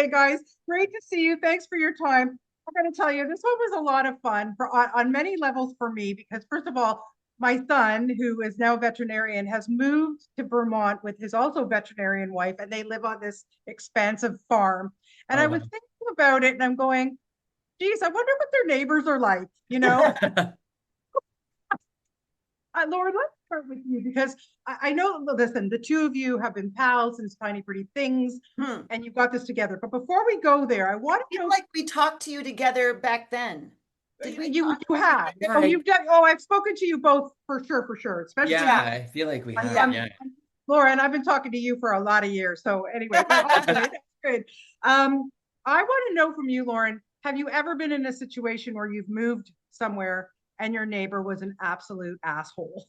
Hey guys, great to see you. Thanks for your time. I'm going to tell you, this one was a lot of fun for on many levels for me because first of all, my son, who is now a veterinarian, has moved to Vermont with his also veterinarian wife, and they live on this expansive farm. And Oh, I was wow. thinking about it, and I'm going, geez, I wonder what their neighbors are like, you know? Laura, let's start with you because I know, listen, the two of you have been pals since Tiny Pretty Things, Hmm. and you've got this together. But before we go there, I I want to feel know like we talked to you together back then. Did we you talk? you have. Yeah, Oh, you've done. Oh, I've spoken to you both for sure, especially Yeah, yeah, I feel like we on, have. yeah. Yeah. Laura, and I've been talking to you for a lot of years. So anyway, but all good, good. I want to know from you, Lauren, have you ever been in a situation where you've moved somewhere and your neighbor was an absolute asshole?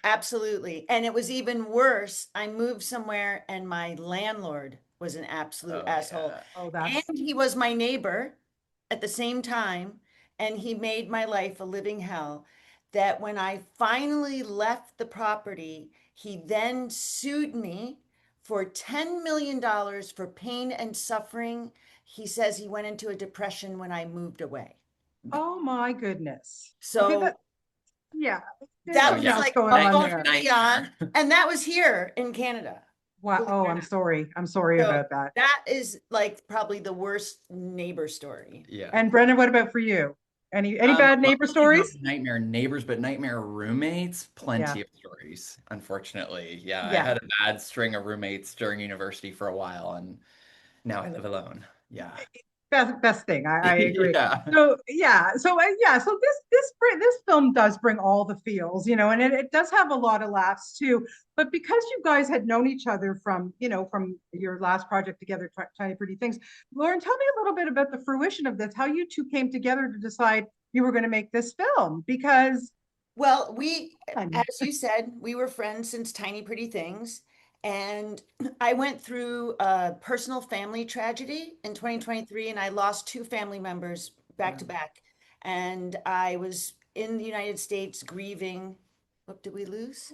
Absolutely. And it was even worse. I moved somewhere and my landlord was an absolute Oh, asshole. yeah. Oh, And that's he was my neighbor at the same time. And he made my life a living hell. That when I finally left the property, he then sued me for $10 million for pain and suffering. He says he went into a depression when I moved away. oh my goodness. Okay, So yeah, there's that Oh, something was yeah. else like going on above there. and beyond. Nightmare. And that was here in Canada, Wow. believe Oh, it or I'm not. sorry. I'm sorry So about that. that is like probably the worst neighbor story. Yeah. And Brendan, what about for you? Any bad neighbor Luckily, not stories? nightmare neighbors, but nightmare roommates. Yeah. Plenty of stories, unfortunately. Yeah, I Yeah. had a bad string of roommates during university for a while, and now I live alone. Yeah. Best thing. I agree. Yeah. So yeah, so this film does bring all the feels, and it does have a lot of laughs too. But because you guys had known each other from from your last project together, Tiny Pretty Things, Lauren, tell me a little bit about the fruition of this, how you two came together to decide you were going to make this film. Because Well, man, as you said, we were friends since Tiny Pretty Things. And I went through a personal family tragedy in 2023, and I lost two family members back to back. And I was in the United States grieving. What did we lose?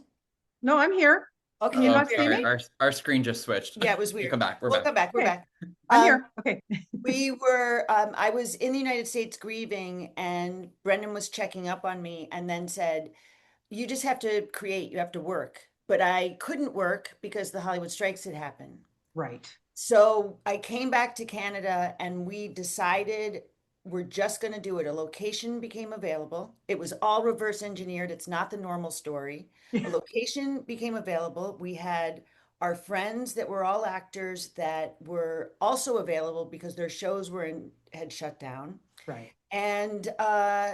no, I'm here. Can you Okay, Oh, not see weird. sorry. me? Our screen just switched. Yeah, it was You weird. come back. We're We'll back. come back. We're Okay, back. I'm Um, here. Okay. I was in the United States grieving, and Brendan was checking up on me and then said, you just have to create, you have to work. But I couldn't work because the Hollywood strikes had happened. Right. So I came back to Canada and we decided we're just going to do it. A location became available. It was all reverse engineered. It's not the normal story. A location became available. We had our friends that were all actors that were also available because their shows had shut down. Right. And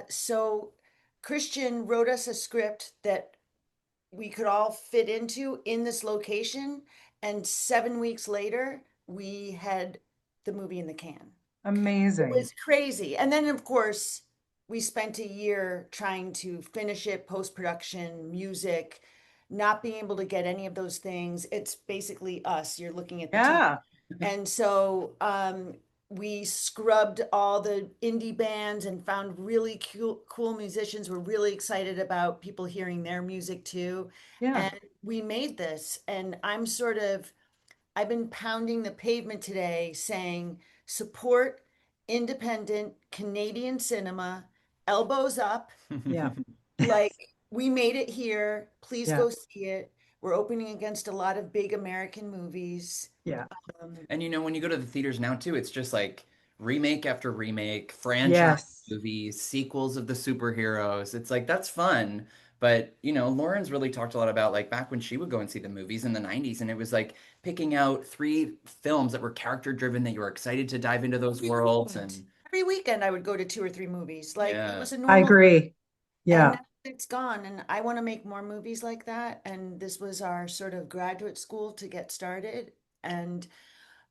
so Christian wrote us a script that we could all fit into in this location. And 7 weeks later, we had the movie in the can. It Amazing. was crazy. And then, of course, we spent a year trying to finish it, post production, music, not being able to get any of those things. It's basically us. You're looking at the TV. Yeah. And so we scrubbed all the indie bands and found really cool musicians. We're really excited about people hearing their music too. Yeah. And we made this. And I've been pounding the pavement today saying, support independent Canadian cinema, elbows up. Yeah. Like, we made it here. Please Yeah. go see it. We're opening against a lot of big American movies. Yeah. Um, And when you go to the theaters now too, it's just like remake after remake, franchise Yes. movies, sequels of the superheroes. It's like that's fun. But, Lauren's really talked a lot about like back when she would go and see the movies in the 90s, and it was like picking out three films that were character driven that you were excited to dive into those every worlds. weekend. And Every weekend I would go to two or three movies. Like, it yeah. was a I normal, agree. and Yeah. now it's gone. And I want to make more movies like that. And this was our sort of graduate school to get started. And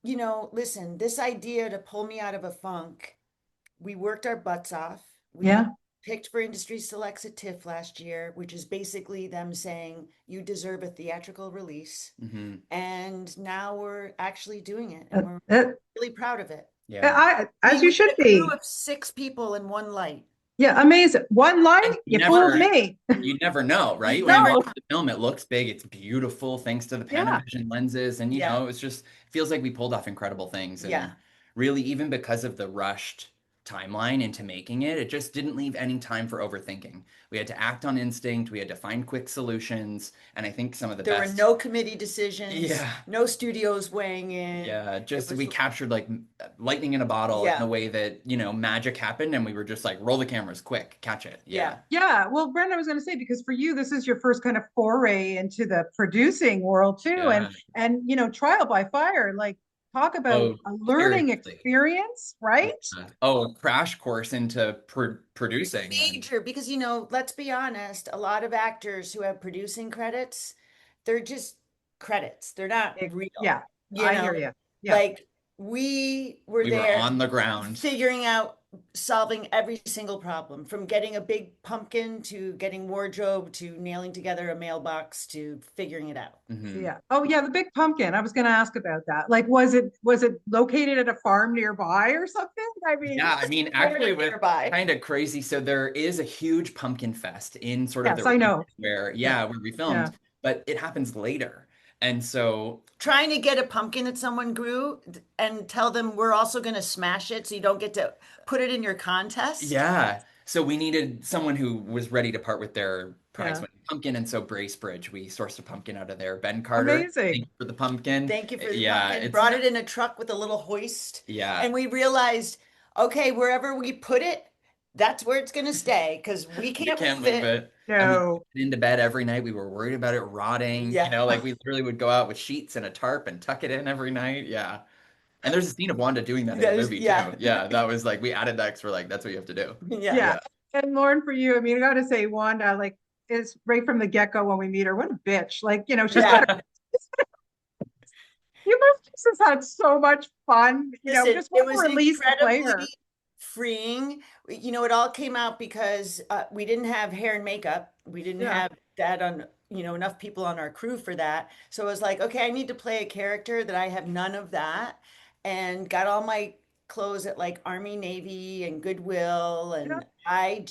listen, this idea to pull me out of a funk, we worked our butts off. We Yeah. picked for Industry Selects at TIFF last year, which is basically them saying you deserve a theatrical release. Hmm. And now we're actually doing it, and Uh, we're uh, really proud of it. Yeah. as We you had should a crew be. of six people in one light. Yeah, amazing. One line, And you fooled me. you never know, right? When you No. watch the film, it looks big, it's beautiful thanks to the Yeah. Panavision lenses, and Yeah. it's just feels like we pulled off incredible things. And Yeah. really, even because of the rushed timeline into making it, it just didn't leave any time for overthinking. We had to act on instinct, we had to find quick solutions, and I think some of the There were best, no committee decisions, yeah, no studios weighing in. yeah, It just was, we captured like lightning in a bottle in yeah, the way that, magic happened, and we were just like, roll the cameras, quick, catch it. Yeah. yeah. Yeah. Well, Brendan, I was going to say, because for you, this is your first kind of foray into the producing world too. Yeah. And, trial by fire, like talk about Oh, a learning seriously. experience, right? Yeah. Oh, a crash course into producing. Major, because let's be honest, a lot of actors who have producing credits, they're just credits. They're not real. Yeah, You I know, hear you. Yeah. like we were We were there on the ground. figuring out solving every single problem, from getting a big pumpkin to getting wardrobe to nailing together a mailbox to figuring it out. Hmm. Yeah. Oh, yeah, the big pumpkin. I was going to ask about that. Like, was it located at a farm nearby or something? I mean, Yeah, I mean, Sort actually, of it was nearby. kind of crazy. So there is a huge pumpkin fest in sort of the yes, I region know. where, Yeah. yeah, where we Yeah. filmed, but it happens later. And so, Trying to get a pumpkin that someone grew and tell them we're also going to smash it so you don't get to put it in your contest. yeah, so we needed someone who was ready to part with their prize Yeah. winning pumpkin. And so Bracebridge, we sourced a pumpkin out of there. Ben Carter, thank Amazing. you for the pumpkin. Thank you for the Yeah, pumpkin. it's, Brought it in a truck with a little hoist. yeah, And we realized, okay, wherever we put it, that's where it's going to stay because we we can't can't move move it. it. And we put No. it into bed every night. We were worried about it rotting. Yeah. Like we literally would go out with sheets and a tarp and tuck it in every night. Yeah. And there's a scene of Wanda doing that in the movie Yeah. too. Yeah, that was like we added that because we're like, that's what you have to do. Yeah. Yeah. Yeah. And Lauren, for you, I mean, I got to say, Wanda, like, is right from the get-go when we meet her. What a bitch. Like, she's got Yeah. you must just have had so much fun, Listen, just what it a was release to play incredibly her. freeing. It all came out because we didn't have hair and makeup. We didn't Yeah. have that on, enough people on our crew for that. So it was like, okay, I need to play a character that I have none of that, and got all my clothes at like Army, Navy, and Goodwill. Yeah. And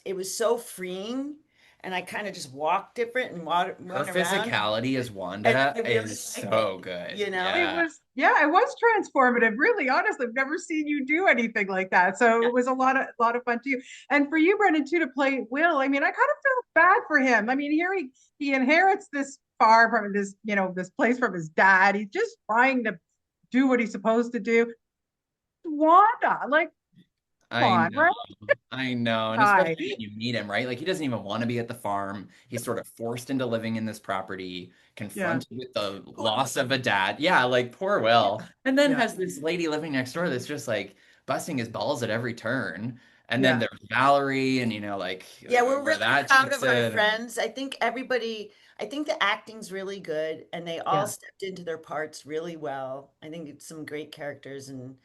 it was so freeing. And I kind of just walked different and Her went around. physicality as And Wanda I really is liked so it, good. you know? It Yeah. was, yeah, it was transformative. Really, honestly, I've never seen you do anything like that. So Yeah. it was a lot of fun too. And for you, Brendan, too, to play Will. I mean, I kind of felt bad for him. I mean, here he inherits this farm from this place from his dad. He's just trying to do what he's supposed to do. Wanda, like, come I on, know. right? I know. And Hi. especially when you meet him, right? Like he doesn't even want to be at the farm. He's sort of forced into living in this property, Yeah. confronted with the loss of a dad. Yeah, like poor Will. Yeah. And then Yeah. has this lady living next door that's just like busting his balls at every turn. And then Yeah. there's Valerie, and like Yeah, we're where really that proud takes of our it. And friends. I think the acting's really good and they all Yeah. stepped into their parts really well. I think it's some great characters and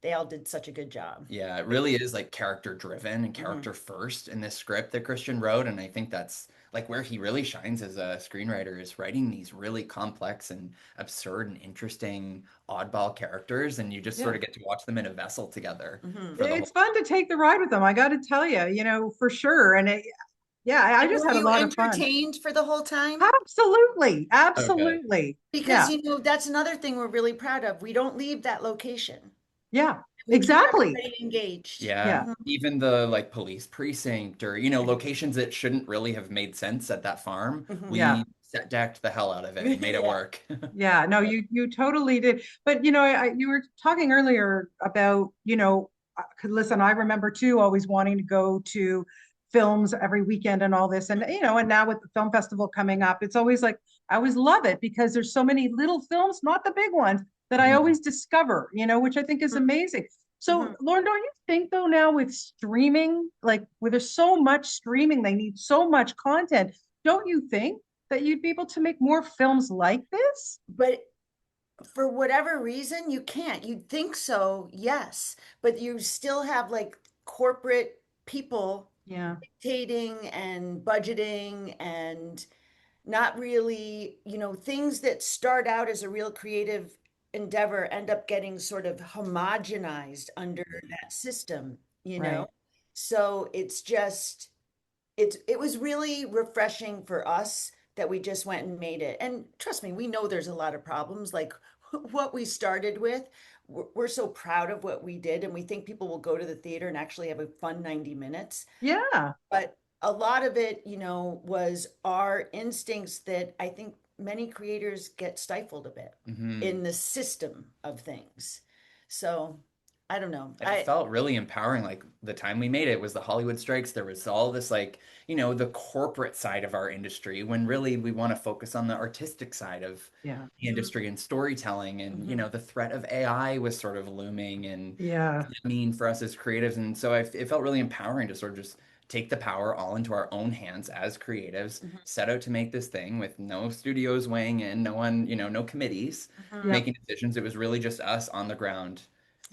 they all did such a good job. yeah, it really is like character driven and Hmm. character first in this script that Christian wrote. And I think that's like where he really shines as a screenwriter is writing these really complex and absurd and interesting oddball characters. And you just sort Yeah. of get to watch them in a vessel together Hmm. for the It's whole. fun to take the ride with them. I got to tell you, for sure. And yeah, I And just were had a you lot of fun. entertained for the whole time? Absolutely. Okay. Absolutely. Because, Yeah. that's another thing we're really proud of. We don't leave that location. Yeah. We keep Exactly. everybody engaged. Yeah. Yeah. Mhm. Even the like police precinct or, locations that shouldn't really have made sense at that farm, Mhm. Yeah. we set decked the hell out of it and made it Yeah. work. Yeah. No, Yeah. you totally did. But you were talking earlier about, listen, I remember too always wanting to go to films every weekend and all this. And now with the film festival coming up, it's always like I always love it because there's so many little films, not the big ones, that I Mhm. always discover, which I think is amazing. So, Mhm. Lauren, don't you think though now with streaming, like where there's so much streaming, they need so much content, don't you think that you'd be able to make more films like this? But for whatever reason, you can't. You'd think so, yes, but you still have like corporate people Yeah, dictating and budgeting and not really, things that start out as a real creative endeavor end up getting sort of homogenized under that system, you know? right. So it's just, it was really refreshing for us that we just went and made it. And trust me, we know there's a lot of problems. Like what we started with, we're so proud of what we did, and we think people will go to the theater and actually have a fun 90 minutes. Yeah. But a lot of it, was our instincts that I think many creators get stifled a bit Hmm. in the system of things. So I don't know. It felt really empowering. Like the time we made it was the Hollywood strikes. There was all this, like, the corporate side of our industry, when really we want to focus on the artistic side of Yeah. the industry and storytelling. And, Mhm. the threat of AI was sort of looming, and Yeah. I mean for us as creatives. And so it felt really empowering to sort of just take the power all into our own hands as creatives, Mhm. set out to make this thing with no studios weighing in, no one, no committees Mhm. Yep. making decisions. It was really just us on the ground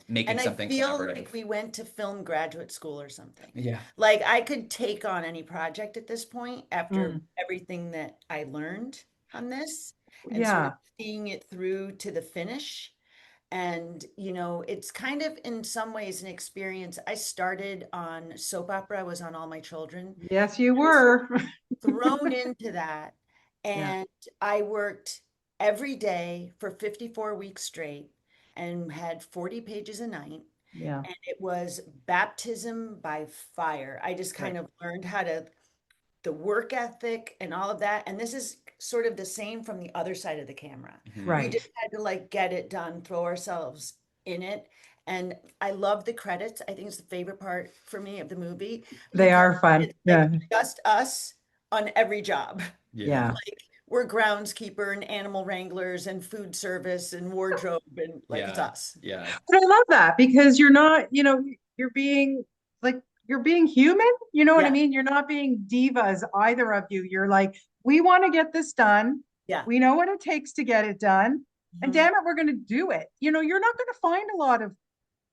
making And I something feel collaborative. like we went to film graduate school or something. Yeah. Like I could take on any project at this point after Mm. everything that I learned on this and sort of Yeah. seeing it through to the finish. And, it's kind of in some ways an experience. I started on soap opera. I was on All My Children. Yes, you I was sort were. of thrown into that. Yeah. And I worked every day for 54 weeks straight and had 40 pages a night. Yeah. And it was baptism by fire. I just Right. kind of learned how to, the work ethic and all of that. And this is sort of the same from the other side of the camera. We Mhm. Right. just had to like get it done, throw ourselves in it. And I love the credits. I think it's the favorite part for me of the movie They because are fun. it's like Yeah. just us on every job. Yeah. Yeah. Like we're groundskeeper and animal wranglers and food service and wardrobe and like it's Yeah. us. Yeah. But I love that because you're not, you're being like, you're being human. You know what I Yeah. mean? You're not being divas, either of you. You're like, we want to get this done. Yeah. We know what it takes to get it done. And Mhm. damn it, we're going to do it. You're not going to find a lot of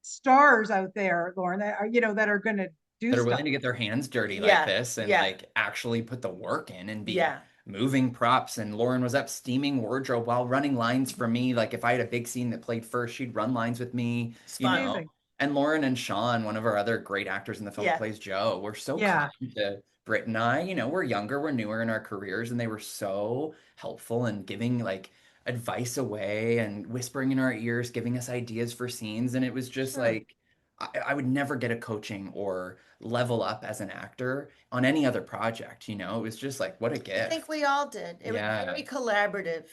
stars out there, Lauren, that are, that are going to do That are stuff. willing to get their hands dirty like Yeah. this and Yeah. like actually put the work in and be Yeah. moving props. And Lauren was up steaming wardrobe while running lines for me. Like if I had a big scene that played first, she'd run lines with me, It's you fun. know. Amazing. And Lauren and Sean, one of our other great actors in the film who Yeah. plays Joe, were so kind Yeah. to Britt and I. We're younger, we're newer in our careers, and they were so helpful and giving like advice away and whispering in our ears, giving us ideas for scenes. And it was just Sure. like I would never get a coaching or level up as an actor on any other project. It was just like, what a I think gift. we all did. It was Yeah. very collaborative.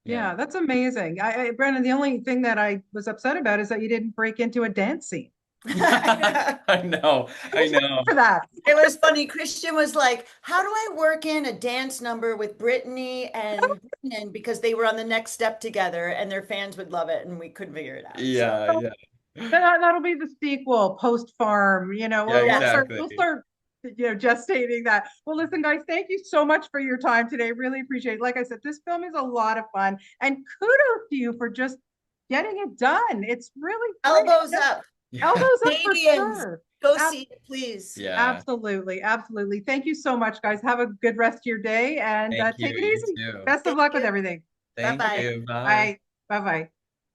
Yeah. Yeah, that's amazing. Brennan, the only thing that I was upset about is that you didn't break into a dance scene. I know. I know. For that. It was funny. Christian was like, "How do I work in a dance number with Brittany and Brennan because they were on the next step together and their fans would love it and we couldn't figure it out." So, Yeah. Yeah. That'll be the sequel, post farm. Yeah, yeah. We'll exactly. start, gestating that. Well, listen, guys, thank you so much for your time today. Really appreciate it. Like I said, this film is a lot of fun, and kudos to you for just getting it done. It's really great. Elbows up. Yeah. Elbows up for Canadians, sure. go Ab- see it, please. Yeah. Absolutely, absolutely. Thank you so much, guys. Have a good rest of your day, and Thank you. take it You easy. too. Best of Thank luck with you. everything. Thank Bye-bye. Okay, you. Bye. bye. Bye bye.